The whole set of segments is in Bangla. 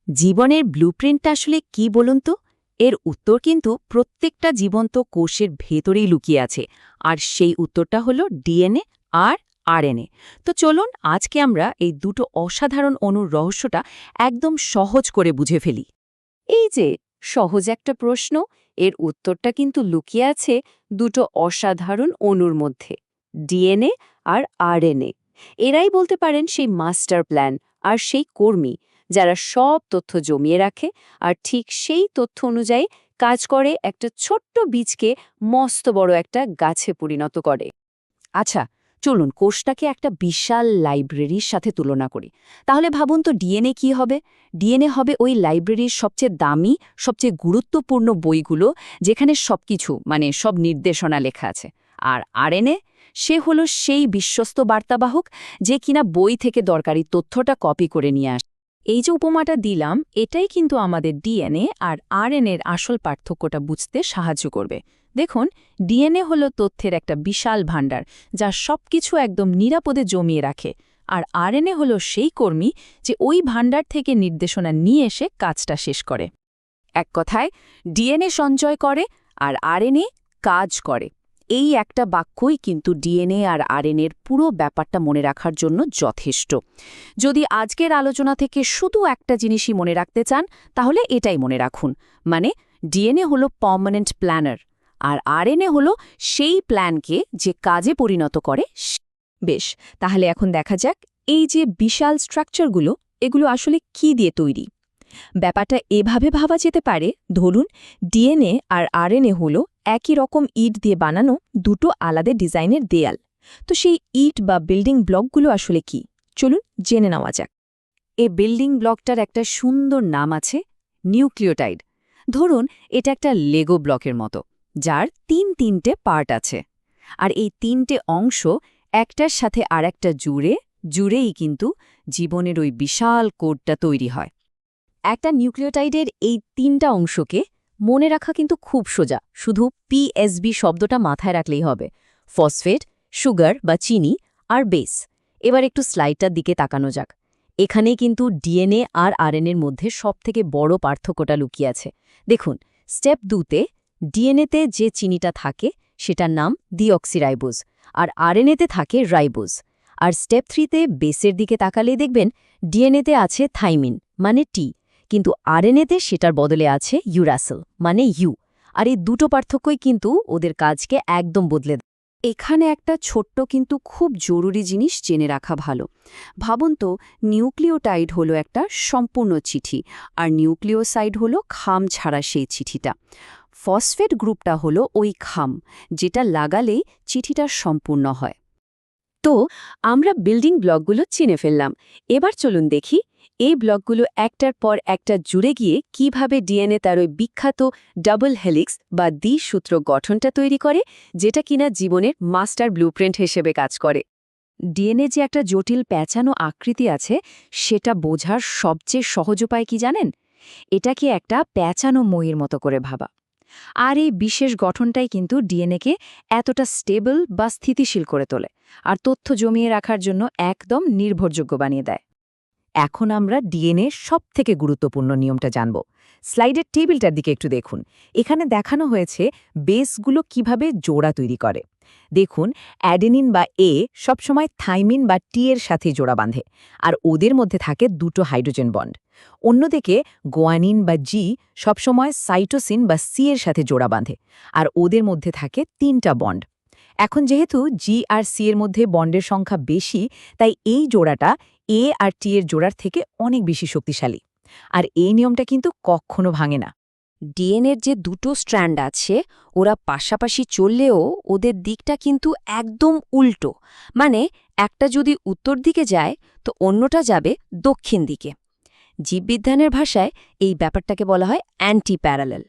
জীবনের ব্লুপ্রিন্টটা আসলে কি বলুন তো? এর উত্তর কিন্তু প্রত্যেকটা জীবন্ত কোষের ভেতরেই লুকিয়ে আছে, আর সেই উত্তরটা হলো ডিএনএ আর আরএনএ। তো চলুন আজকে আমরা এই দুটো অসাধারণ অণুর রহস্যটা একদম সহজ করে বুঝে ফেলি। এই যে সহজ একটা প্রশ্ন, এর উত্তরটা কিন্তু লুকিয়ে আছে দুটো অসাধারণ অণুর মধ্যে, ডিএনএ আর আরএনএ। এরাই বলতে পারেন সেই মাস্টার প্ল্যান আর সেই কর্মী, যারা সব তথ্য জমিয়ে রাখে আর ঠিক সেই তথ্য অনুযায়ী কাজ করে একটা ছোট্ট বীজকে মস্ত বড় একটা গাছে পরিণত করে। আচ্ছা, চলুন কোষটাকে একটা বিশাল লাইব্রেরির সাথে তুলনা করি। তাহলে ভাবুন তো ডিএনএ কি হবে? ডিএনএ হবে ওই লাইব্রেরির সবচেয়ে দামি, সবচেয়ে গুরুত্বপূর্ণ বইগুলো, যেখানে সবকিছু মানে সব নির্দেশনা লেখা আছে। আর আরএনএ, সে হলো সেই বিশ্বস্ত বার্তাবাহক, যে কিনা বই থেকে দরকারি তথ্যটা কপি করে নিয়ে আসে। এই যে উপমাটা দিলাম, এটাই কিন্তু আমাদের ডিএনএ আর আরএনএর আসল পার্থক্যটা বুঝতে সাহায্য করবে। দেখুন, ডিএনএ হলো তথ্যের একটা বিশাল ভাণ্ডার, যা সবকিছু একদম নিরাপদে জমিয়ে রাখে। আর আরএনএ হলো সেই কর্মী, যে ওই ভাণ্ডার থেকে নির্দেশনা নিয়ে এসে কাজটা শেষ করে। এক কথায়, ডিএনএ সঞ্চয় করে আর আরএনএ কাজ করে। এই একটা বাক্যই কিন্তু ডিএনএ আর আরএনএর পুরো ব্যাপারটা মনে রাখার জন্য যথেষ্ট। যদি আজকের আলোচনা থেকে শুধু একটা জিনিসই মনে রাখতে চান, তাহলে এটাই মনে রাখুন, মানে ডিএনএ হলো পার্মানেন্ট প্ল্যানার, আর আরএনএ হলো সেই প্ল্যানকে যে কাজে পরিণত করে। বেশ, তাহলে এখন দেখা যাক এই যে বিশাল স্ট্রাকচারগুলো, এগুলো আসলে কি দিয়ে তৈরি। ব্যাপারটা এভাবে ভাবা যেতে পারে, ধরুন ডিএনএ আর আরএনএ হলো একই রকম ইট দিয়ে বানানো দুটো আলাদা ডিজাইনের দেয়াল। তো সেই ইট বা বিল্ডিং ব্লকগুলো আসলে কি, চলুন জেনে নেওয়া যাক। এই বিল্ডিং ব্লকটার একটা সুন্দর নাম আছে, নিউক্লিওটাইড। ধরুন এটা একটা লেগো ব্লকের মতো, যার তিনটে পার্ট আছে। আর এই তিনটে অংশ একটার সাথে আরেকটা জুড়েই কিন্তু জীবনের ওই বিশাল কোডটা তৈরি হয়। একটা নিউক্লিওটাইডের এই তিনটা অংশকে মনে রাখা কিন্তু খুব সোজা, শুধু পিএসবি শব্দটা মাথায় রাখলেই হবে। ফসফেট, সুগার বা চিনি, আর বেস। এবার একটু স্লাইডটার দিকে তাকানো যাক। এখানেই কিন্তু ডিএনএ আর আরএনএর মধ্যে সবথেকে বড় পার্থক্যটা লুকিয়ে আছে। দেখুন, স্টেপ 2তে ডিএনএতে যে চিনিটা থাকে সেটার নাম ডিঅক্সিরাইবোজ, আর আরএনএতে থাকে রাইবোজ। আর স্টেপ 3তে বেসের দিকে তাকালেই দেখবেন ডিএনএতে আছে থাইমিন মানে টি, কিন্তু আরএনএতে সেটার বদলে আছে ইউরাসিল মানে ইউ। আর এই দুটো পার্থক্যই কিন্তু ওদের কাজকে একদম বদলে দেয়। এখানে একটা ছোট্ট কিন্তু খুব জরুরি জিনিস জেনে রাখা ভালো। ভাবুন তো, নিউক্লিওটাইড হলো একটা সম্পূর্ণ চিঠি, আর নিউক্লিওসাইড হলো খাম ছাড়া সেই চিঠিটা। ফসফেট গ্রুপটা হলো ওই খাম, যেটা লাগালেই চিঠিটা সম্পূর্ণ হয়। তো আমরা বিল্ডিং ব্লকগুলো চিনে ফেললাম। এবার চলুন দেখি এই ব্লকগুলো একটার পর একটা জুড়ে গিয়ে কিভাবে ডিএনএ তার ওই বিখ্যাত ডাবল হেলিক্স বা দ্বিসূত্র গঠনটা তৈরি করে, যেটা কিনা জীবনের মাস্টার ব্লুপ্রিন্ট হিসেবে কাজ করে। ডিএনএ যে একটা জটিল প্যাঁচানো আকৃতি আছে, সেটা বোঝার সবচেয়ে সহজ উপায় কি জানেন? এটাকে একটা প্যাঁচানো মইয়ের মতো করে ভাবা। আর এই বিশেষ গঠনটাই কিন্তু ডিএনএকে এতটা স্টেবল বা স্থিতিশীল করে তোলে, আর তথ্য জমিয়ে রাখার জন্য একদম নির্ভরযোগ্য বানিয়ে দেয়। এখন আমরা ডিএনএ সবথেকে গুরুত্বপূর্ণ নিয়মটা জানব। স্লাইডের টেবিলটার দিকে একটু দেখুন। এখানে দেখানো হয়েছে বেসগুলো কিভাবে জোড়া তৈরি করে। দেখুন, অ্যাডেনিন বা এ সবসময় থাইমিন বা টি এর সাথে জোড়া বাঁধে, আর ওদের মধ্যে থাকে দুটো হাইড্রোজেন বন্ড। অন্যদিকে গোয়ানিন বা জি সবসময় সাইটোসিন বা সি এর সাথে জোড়া বাঁধে, আর ওদের মধ্যে থাকে 3টা বন্ড। এখন যেহেতু জি আর সি এর মধ্যে বন্ডের সংখ্যা বেশি, তাই এই জোড়াটা এ আর টি এর জোড়ার থেকে অনেক বেশি শক্তিশালী। আর এই নিয়মটা কিন্তু কখনো ভাঙে না। ডিএনএর যে দুটো স্ট্র্যান্ড আছে, ওরা পাশাপাশি চললেও ওদের দিকটা কিন্তু একদম উল্টো। মানে একটা যদি উত্তর দিকে যায়, তো অন্যটা যাবে দক্ষিণ দিকে। জীববিজ্ঞানের ভাষায় এই ব্যাপারটাকে বলা হয় অ্যান্টি প্যারালেল।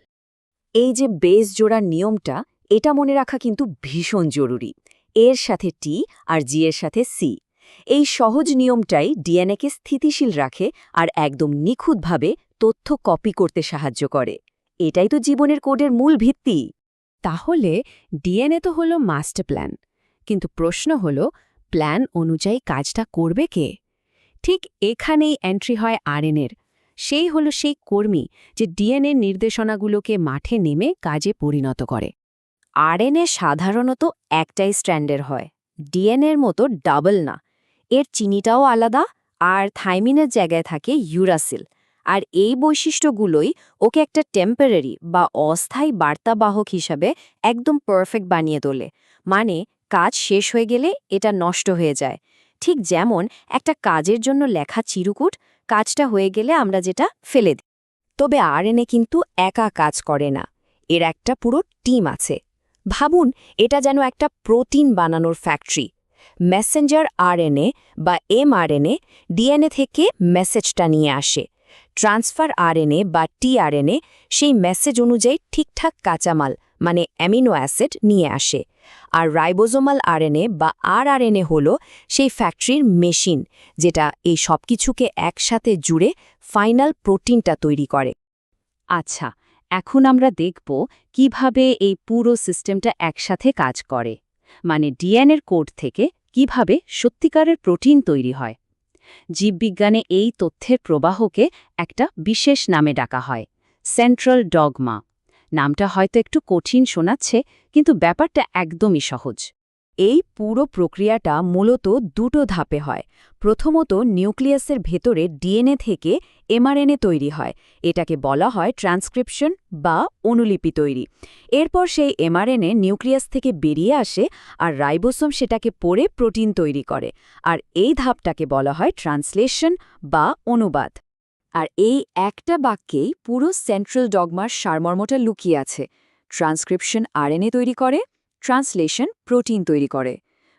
এই যে বেস জোড়ার নিয়মটা, এটা মনে রাখা কিন্তু ভীষণ জরুরি। এর সাথে টি আর জি এর সাথে সি। এই সহজ নিয়মটাই ডিএনএকে স্থিতিশীল রাখে আর একদম নিখুঁতভাবে তথ্য কপি করতে সাহায্য করে। এটাই তো জীবনের কোডের মূল ভিত্তি। তাহলে ডিএনএ তো হলো মাস্টার প্ল্যান, কিন্তু প্রশ্ন হলো প্ল্যান অনুযায়ী কাজটা করবে কে? ঠিক এখানেই এন্ট্রি হয় আরএনএর, সেই হলো সেই কর্মী যে ডিএনএ নির্দেশনাগুলোকে মাঠে নেমে কাজে পরিণত করে। আরএনএ সাধারণত একটাই স্ট্র্যান্ডের হয়, ডিএনএর মতো ডাবল না। এর চিনিটাও আলাদা, আর থাইমিনের জায়গায় থাকে ইউরাসিল। আর এই বৈশিষ্ট্যগুলোই ওকে একটা টেম্পোরারি বা অস্থায়ী বার্তাবাহক হিসাবে একদম পারফেক্ট বানিয়ে তোলে। মানে কাজ শেষ হয়ে গেলে এটা নষ্ট হয়ে যায়। ঠিক যেমন একটা কাজের জন্য লেখা চিরকুট কাজটা হয়ে গেলে আমরা যেটা ফেলে দিই। তবে আরএনএ কিন্তু একা কাজ করে না, এর একটা পুরো টিম আছে। ভাবুন, এটা যেন একটা প্রোটিন বানানোর ফ্যাক্টরি। মেসেঞ্জার আরএনএ বা এমআরএনএ ডিএনএ থেকে মেসেজটা নিয়ে আসে। ট্রান্সফার আরএনএ বা টিআরএনএ সেই মেসেজ অনুযায়ী ঠিকঠাক কাঁচামাল মানে অ্যামিনো অ্যাসিড নিয়ে আসে। আর রাইবোজোমাল আরএনএ বা আরআরএনএ হলো সেই ফ্যাক্টরির মেশিন, যেটা এই সব কিছুকে একসাথে জুড়ে ফাইনাল প্রোটিনটা তৈরি করে। আচ্ছা, এখন আমরা দেখব কিভাবে এই পুরো সিস্টেমটা একসাথে কাজ করে, মানে ডিএনএর কোড থেকে কিভাবে সত্যিকারের প্রোটিন তৈরি হয়। জীববিজ্ঞানে এই তথ্যের প্রবাহকে একটা বিশেষ নামে ডাকা হয়, সেন্ট্রাল ডগমা। নামটা হয়তো একটু কঠিন শোনাচ্ছে, কিন্তু ব্যাপারটা একদমই সহজ। এই পুরো প্রক্রিয়াটা মূলত দুটো ধাপে হয়। প্রথমত নিউক্লিয়াসের ভেতরে ডিএনএ থেকে এমআরএনএ তৈরি হয়, এটাকে বলা হয় ট্রান্সক্রিপশন বা অনুলিপি তৈরি। এরপর সেই এমআরএনএ নিউক্লিয়াস থেকে বেরিয়ে আসে আর রাইবোসোম সেটাকে পড়ে প্রোটিন তৈরি করে। আর এই ধাপটাকে বলা হয় ট্রান্সলেশন বা অনুবাদ। আর এই একটা বাক্যেই পুরো সেন্ট্রাল ডগমার সারমর্মটা লুকিয়ে আছে। ট্রান্সক্রিপশন আরএনএ তৈরি করে, ট্রান্সলেশন প্রোটিন তৈরি করে।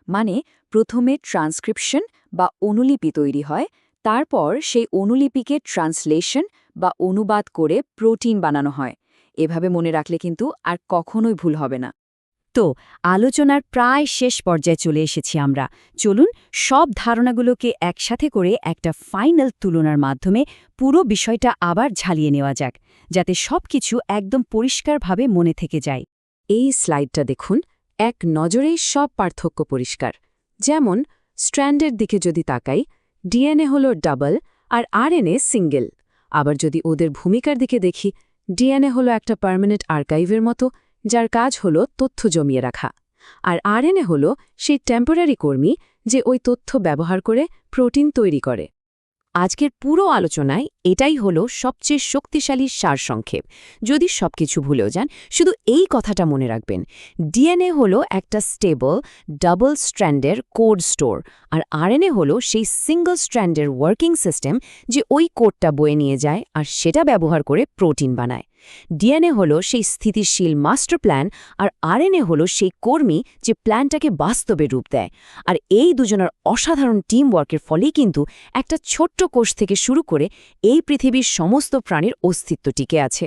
মানে প্রথমে ট্রান্সক্রিপশন বা অনুলিপি তৈরি হয়, তারপর সেই অনুলিপিকে ট্রান্সলেশন বা অনুবাদ করে প্রোটিন বানানো হয়। এভাবে মনে রাখলে কিন্তু আর কখনোই ভুল হবে না। তো আলোচনার প্রায় শেষ পর্যায়ে চলে এসেছি আমরা। চলুন সব ধারণাগুলোকে একসাথে করে একটা ফাইনাল তুলনার মাধ্যমে পুরো বিষয়টা আবার ঝালিয়ে নেওয়া যাক, যাতে সবকিছু একদম পরিষ্কারভাবে মনে থেকে যায়। এই স্লাইডটা দেখুন, এক নজরেই সব পার্থক্য পরিষ্কার। যেমন স্ট্র্যান্ডের দিকে যদি তাকাই, ডিএনএ হলো ডাবল আর আরএনএ সিঙ্গেল। আবার যদি ওদের ভূমিকার দিকে দেখি, ডিএনএ হলো একটা পার্মানেন্ট আর্কাইভের মতো, যার কাজ হলো তথ্য জমিয়ে রাখা। আর আরএনএ হলো সেই টেম্পোরারি কর্মী যে ওই তথ্য ব্যবহার করে প্রোটিন তৈরি করে। আজকের পুরো আলোচনায় এটাই হলো সবচেয়ে শক্তিশালী সারসংক্ষেপ। যদি সবকিছু ভুলেও যান, শুধু এই কথাটা মনে রাখবেন, ডিএনএ হলো একটা স্টেবল ডাবল স্ট্র্যান্ডের কোড স্টোর, আর আরএনএ হলো সেই সিঙ্গল স্ট্র্যান্ডের ওয়ার্কিং সিস্টেম যে ওই কোডটা বয়ে নিয়ে যায় আর সেটা ব্যবহার করে প্রোটিন বানায়। ডিএনএ হলো সেই স্থিতিশীল মাস্টার প্ল্যান, আর আরএনএ হলো সেই কর্মী যে প্ল্যানটাকে বাস্তবে রূপ দেয়। আর এই দুজনের অসাধারণ টিম ওয়ার্কের ফলেই কিন্তু একটা ছোট্ট কোষ থেকে শুরু করে এই পৃথিবীর সমস্ত প্রাণীর অস্তিত্ব টিকে আছে।